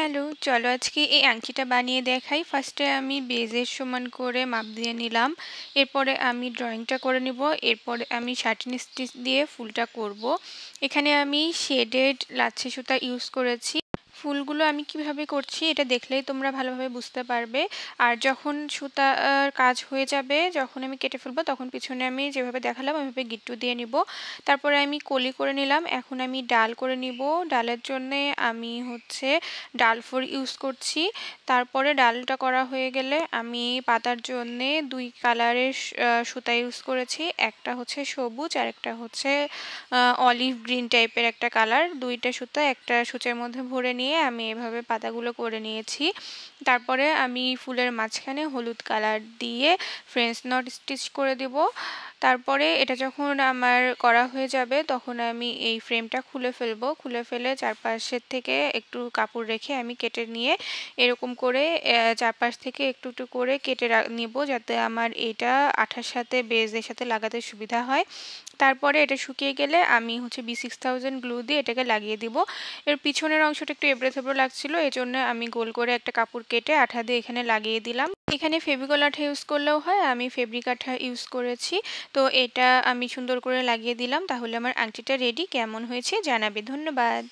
Hello, চলো আজকে এই আংটিটা বানিয়ে দেখাই। ফার্স্টে আমি বেজের সমান করে মাপ দিয়ে নিলাম। এরপরে আমি ড্রয়িংটা করে নিব। এরপরে আমি সাটিন স্টিচ দিয়ে ফুলটা করব। এখানে আমি শেডেড লাচ্ছা সুতা ইউজ করেছি। ফুলগুলো আমি কিভাবে করছি এটা দেখলেই তোমরা ভালোভাবে বুঝতে পারবে। আর যখন সুতার কাজ হয়ে যাবে, যখন আমি কেটে ফেলবো, তখন পিছনে আমি যেভাবে দেখালাম ওইভাবে গিট্টু দিয়ে নিব। তারপরে আমি কলি করে নিলাম। এখন আমি ডাল করে নিব। ডালের জন্যে আমি ডাল ফোর ইউজ করছি। তারপরে ডালটা করা হয়ে গেলে আমি পাতার জন্যে দুই কালারের সুতা ইউজ করেছি। একটা হচ্ছে সবুজ আর একটা হচ্ছে অলিভ গ্রিন টাইপের একটা কালার। দুইটা সুতা একটা সূচের মধ্যে ভরে নিয়ে আমি এভাবে পাতাগুলো করে নিয়েছি। তারপরে আমি ফুলের মাঝখানে হলুদ কালার দিয়ে ফ্রেঞ্চ নট স্টিচ করে দেব। তারপরে এটা যখন আমার করা হয়ে যাবে তখন আমি এই ফ্রেমটা খুলে ফেলবো। খুলে ফেলে চারপাশের থেকে একটু কাপড় রেখে আমি কেটে নিয়ে এরকম করে চারপাশ থেকে একটু একটু করে কেটে নিব, যাতে আমার এটা আঠার সাথে বেজের সাথে লাগাতে সুবিধা হয়। তারপরে এটা শুকিয়ে গেলে আমি B6000 গ্লু দিয়ে এটাকে লাগিয়ে দিব। এর পিছনের অংশটা একটু এবড়ো থেবড়ো লাগছিল, এজন্য আমি গোল করে একটা কাপড় কেটে আঠা দিয়ে এখানে লাগিয়ে দিলাম। এখানে ফেভিকল আঠা ইউজ করলেও হয়, আমি ফেব্রিক আঠা ইউজ করেছি। তো এটা আমি সুন্দর করে লাগিয়ে দিলাম। তাহলে আমার আংটিটা রেডি। কেমন হয়েছে জানাবে। ধন্যবাদ।